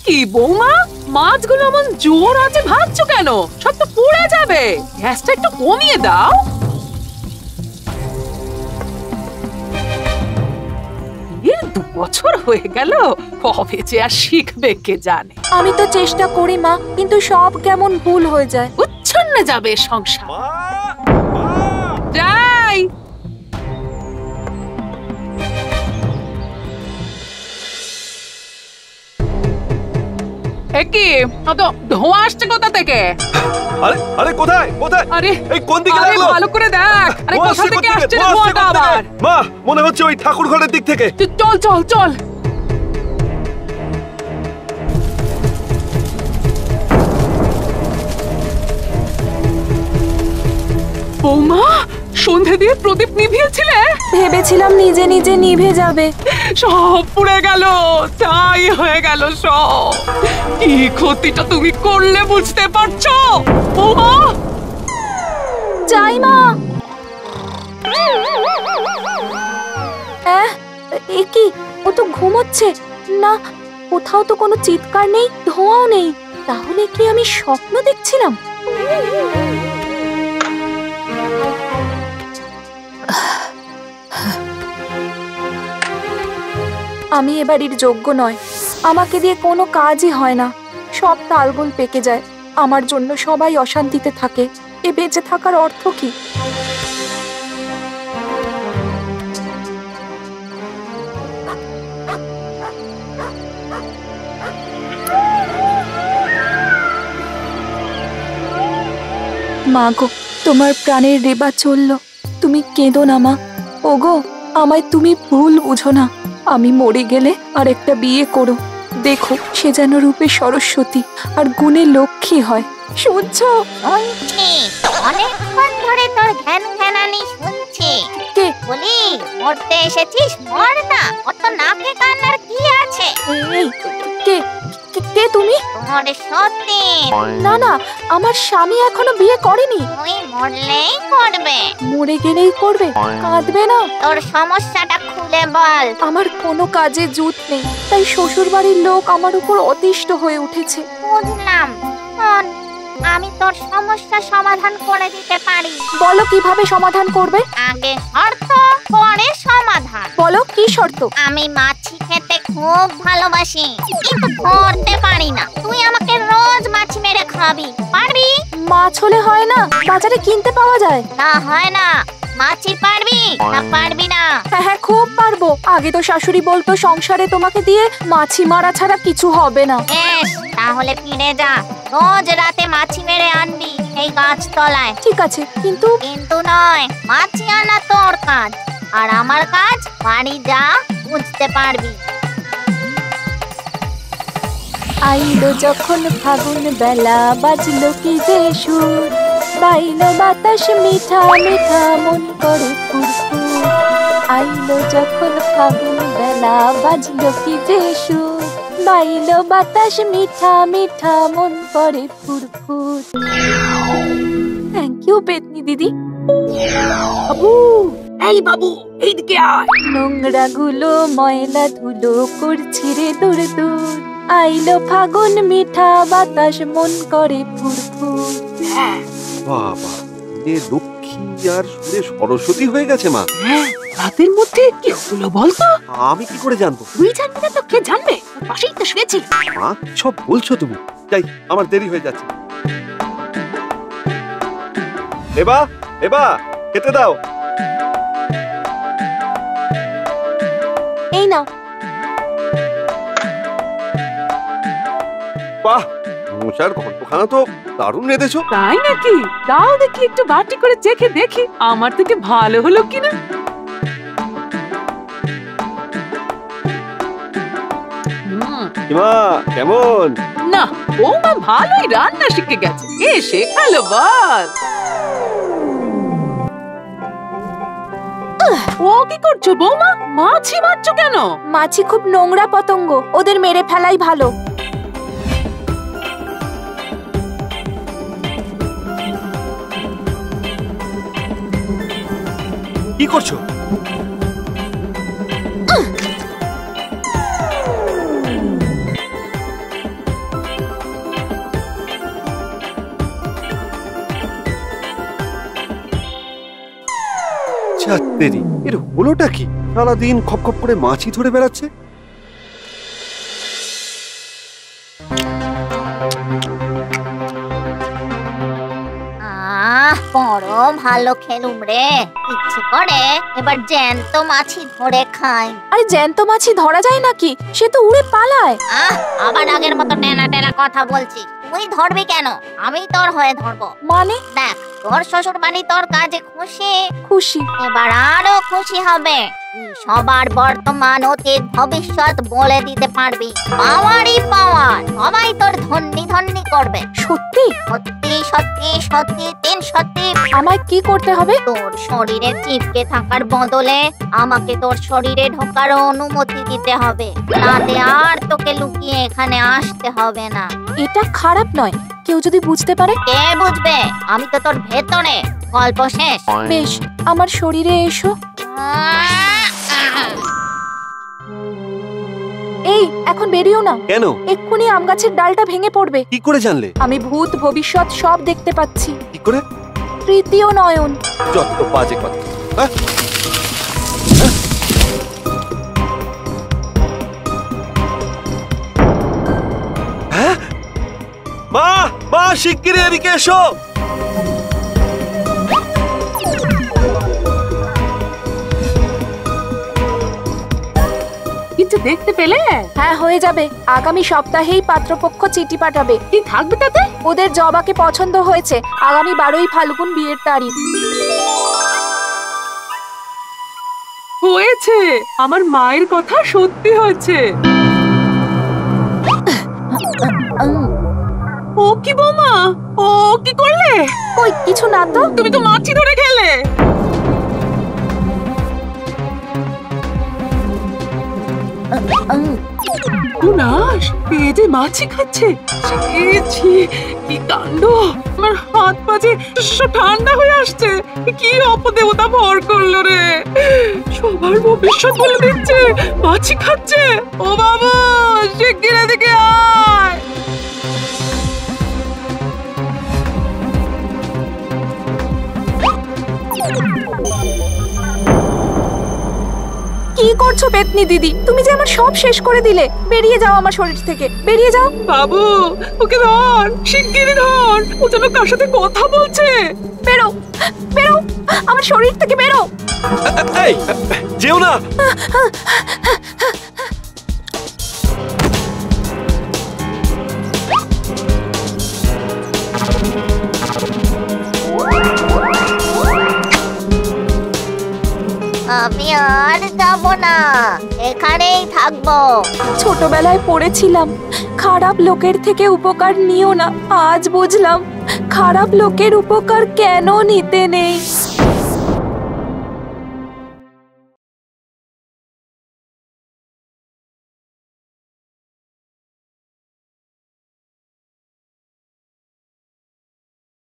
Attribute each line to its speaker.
Speaker 1: কি বৌমা, মাছগুলো এমন জোর আছে ভাজছো কেন? সব তো পুড়ে যাবে, গ্যাসটা একটু কমিয়ে দাও। এর 2 বছর হয়ে গেল, কবে যে আর শিখবে কে জানে।
Speaker 2: আমি তো চেষ্টা করি মা, কিন্তু সব কেমন ভুল হয়ে যায়।
Speaker 1: উচ্ছন্নে যাবে সংসার। যাই। কি ধোঁয়া আসছে কোথা থেকে?
Speaker 3: আরে আরে কোথায় কোথায়?
Speaker 1: আরে
Speaker 3: এই কোন দিকে লাগলো?
Speaker 1: ভালো করে দেখ। আরে কোথা থেকে আসছে ধোঁয়াটা আবার?
Speaker 3: মা, মনে হচ্ছে ওই ঠাকুর ঘরের দিক থেকে।
Speaker 1: চল চল চল। বৌমা, সন্ধে দিয়ে প্রদীপ নিভিয়েছিলে?
Speaker 2: ভেবেছিলাম নিজে নিজে নিভে যাবে,
Speaker 1: সব পুড়ে গেল, ছাই হয়ে গেল সব। কি ক্ষতিটা তুমি করলে বুঝতে পারছো বৌমা?
Speaker 2: যাই মা। এ কি, ও তো ঘুমোচ্ছে না। কোথাও তো কোনো চিৎকার নেই, ধোঁয়াও নেই। তাহলে কি আমি স্বপ্ন দেখছিলাম? আমি এবারের যোগ্য নয়, আমাকে দিয়ে কোনো কাজই হয় না। সব তালগোল পেকে যায়, আমার জন্য সবাই অশান্তিতে থাকে। এ বেঁচে থাকার অর্থ কি? মা গো, তোমার প্রাণের রেবা চলল, তুমি কেঁদো না মা। ওগো, আমায় তুমি ভুল বুঝো না। আমি মরে গেলে আরেকটা বিয়ে করো, দেখো সে যেন রূপে সরস্বতী আর গুণে লক্ষ্মী হয়। শুনছো?
Speaker 4: অনেকক্ষণ ধরে তোর ঘ্যান ঘ্যানানি শুনছি।
Speaker 2: কে
Speaker 4: বলি, মরতে এসেছিস মর না, অত নাকে কান্নার কি আছে?
Speaker 2: এই, কে কে তুমি?
Speaker 4: তোর সতীন।
Speaker 2: না না, আমার স্বামী এখনো বিয়ে করেনি।
Speaker 4: তুই মরলেই করবে।
Speaker 2: মরে গেলেই করবে? কাঁদবে না?
Speaker 4: তোর সমস্যাটা খুলে বল।
Speaker 2: আমার কোনো কাজে জুত নেই, তাই শ্বশুর বাড়ির লোক আমার উপর অতিষ্ঠ হয়ে উঠেছে।
Speaker 4: বুঝলাম, শোন, আমি তোর সমস্যা সমাধান করে দিতে পারি।
Speaker 2: বলো কিভাবে সমাধান করবে?
Speaker 4: আগে শর্ত, পরে সমাধান।
Speaker 2: বলো কি শর্ত?
Speaker 4: আমি মাছি খেতে খুব ভালোবাসি, কিন্তু ধরতে পারি না। তুই আমাকে রোজ মাছি মেরে খাবি, পারবি?
Speaker 2: মাছ হলে হয় না, বাজারে কিনতে পাওয়া যায়।
Speaker 4: না হয় না, মাছি পারবি না পারবি না?
Speaker 2: হ্যাঁ হ্যাঁ, খুব পারবো। আগে তো শাশুড়ি বলতো সংসারে তোমাকে দিয়ে মাছি মারা ছাড়া কিছু হবে না।
Speaker 4: বেশ, তাহলে ফিরে যা, রোজ রাতে মাছি মেরে আনবি এই গাছতলায়।
Speaker 2: ঠিক আছে, কিন্তু
Speaker 4: কিন্তু নয়, মাছি আনা তোর কাজ, আর আমার কাজ বাড়ি যা, বুঝতে পারবি।
Speaker 2: আইলো যখন ফাগুন বেলা, বাজলো কি যে সুর, বাইলো বাতাস মিঠা মিঠা, মন করে ফুরফুর। আইলো যখন ফাগুন বেলা, বাজলো কি যে সুর, বাইলো বাতাস মিঠা মিঠা, মন করে ফুরফুর। থ্যাংক ইউ পেতনি দিদি।
Speaker 1: বাবু, এই বাবু, এইদিকে আয়।
Speaker 2: নোংরা গুলো ময়লা ধুলো করছি রে দূর দূর, আইলো ফাগুন মিঠা বাতাস, মন করে ফুরফুর।
Speaker 3: বাবা, এ লক্ষ্মী আর সুরে সরস্বতী হয়ে গেছে মা।
Speaker 1: রাতের মধ্যে কি হলো বলতো?
Speaker 3: আমি কি করে জানবো?
Speaker 1: তুই জানবি না তো কে জানবে? পাশেই তো শুয়েছিল।
Speaker 3: মা, সব বলছো তুমি। যাই, আমার দেরি হয়ে যাচ্ছে। এবা এবা, খেতে দাও।
Speaker 2: এই নাও।
Speaker 3: বাহ, মশার ঘন্টখানা তো দারুণ রেঁধেছো।
Speaker 1: তাই নাকি? দাও দেখি একটু বাটি করে চেখে দেখি আমার থেকে ভালো হলো কিনা।
Speaker 3: মা, কেমন?
Speaker 1: না, বৌমা ভালোই রান্না শিখে গেছে। কে শেখালো বল? ও কি করছো বৌমা? মাছি মারছো কেন?
Speaker 2: মাছি খুব নোংরা পতঙ্গ, ওদের মেরে ফেলাই ভালো।
Speaker 3: কি করছো? দেরি, এর হলোটা কি? সারাদিন খপ খপ করে মাছি ধরে বেড়াচ্ছে।
Speaker 4: বড় ভালো খেলুম রে, ইচ্ছে করে এবার জ্যান্ত মাছি ধরে খাই।
Speaker 2: আরে জ্যান্ত মাছি ধরা যায় নাকি? সে তো উড়ে পালায়।
Speaker 4: আবার আগের মতো টেনা টেনা কথা বলছি। তুই ধরবি কেন? আমি তোর হয়ে ধরবো।
Speaker 2: মানে?
Speaker 4: দেখ, তোর শ্বশুর বাড়ি তোর কাজে খুশি।
Speaker 2: খুশি?
Speaker 4: এবার আরো খুশি হবে। তুই সবার বর্তমান অতীত ভবিষ্যৎ বলে দিতে পারবি। পাওয়ারই পাওয়ার, সবাই তোর ধন্যি ধন্যি করবে।
Speaker 2: সত্যি?
Speaker 4: সত্যি সত্যি সত্যি 3 সত্যি।
Speaker 2: আমায় কি করতে হবে?
Speaker 4: তোর শরীরে চিপকে থাকার বদলে আমাকে তোর শরীরে ঢোকার অনুমতি দিতে হবে। তাতে আর তোকে লুকিয়ে এখানে আসতে হবে না।
Speaker 2: এটা খারাপ নয়, কেউ যদি বুঝতে পারে?
Speaker 4: কে বুঝবে? আমি তো তোর ভেতরে। গল্প শেষ।
Speaker 2: বেশ, আমার শরীরে এসো। এই, এখন বেরিও না।
Speaker 3: কেন?
Speaker 2: এক্ষুনি আম গাছের ডালটা ভেঙে পড়বে।
Speaker 3: কি করে জানলে?
Speaker 2: আমি ভূত ভবিষ্যৎ সব দেখতে পাচ্ছি।
Speaker 3: কি করে?
Speaker 2: তৃতীয় নয়ন।
Speaker 3: যত বাজে কথা। হ্যাঁ? হ্যাঁ? মা, মা, শিগগিরই এদিকে এসো।
Speaker 1: কিছু দেখতে পেলে?
Speaker 2: হ্যাঁ, হয়ে যাবে। আগামী সপ্তাহেই পাত্রপক্ষ চিঠি পাঠাবে।
Speaker 1: কি থাকবে তাতে?
Speaker 2: ওদের জবাকে পছন্দ হয়েছে। আগামী 12ই ফাল্গুন বিয়ের তারিখ।
Speaker 1: হয়েছে, আমার মায়ের কথা সত্যি হয়েছে। ও কি বৌমা, ও কি করলে?
Speaker 2: কই কিছু না তো।
Speaker 1: তুমি তো মাছি ধরে খেলে। পুনাস, এ যে মাছি খাচ্ছে। ছি ছি, কি কাণ্ড! আমার হাত পা যে সব ঠান্ডা হয়ে আসছে। কি অপদেবতা ভর করলো রে! সবার ভবিষ্যৎ বলে দিচ্ছে, মাছি খাচ্ছে। ও বাবা, শিগগির এদিকে আয়।
Speaker 2: কি করছো পেতনি দিদি? তুমি যে আমার সব শেষ করে দিলে। বেরিয়ে যাও আমার শরীর থেকে, বেরিয়ে যাও।
Speaker 1: বাবু, ওকে ধর, শিগগিরই ধর। ও যেন কার সাথে কথা বলছে।
Speaker 2: বেরো, বেরো, আমার শরীর থেকে বেরো।
Speaker 3: এই, যেও না।
Speaker 4: আমি আর যাব না, এখানেই থাকবো।
Speaker 2: ছোটবেলায় পড়েছিলাম, খারাপ লোকের থেকে উপকার নিও না। আজ বুঝলাম খারাপ লোকের উপকার কেন নিতে নেই।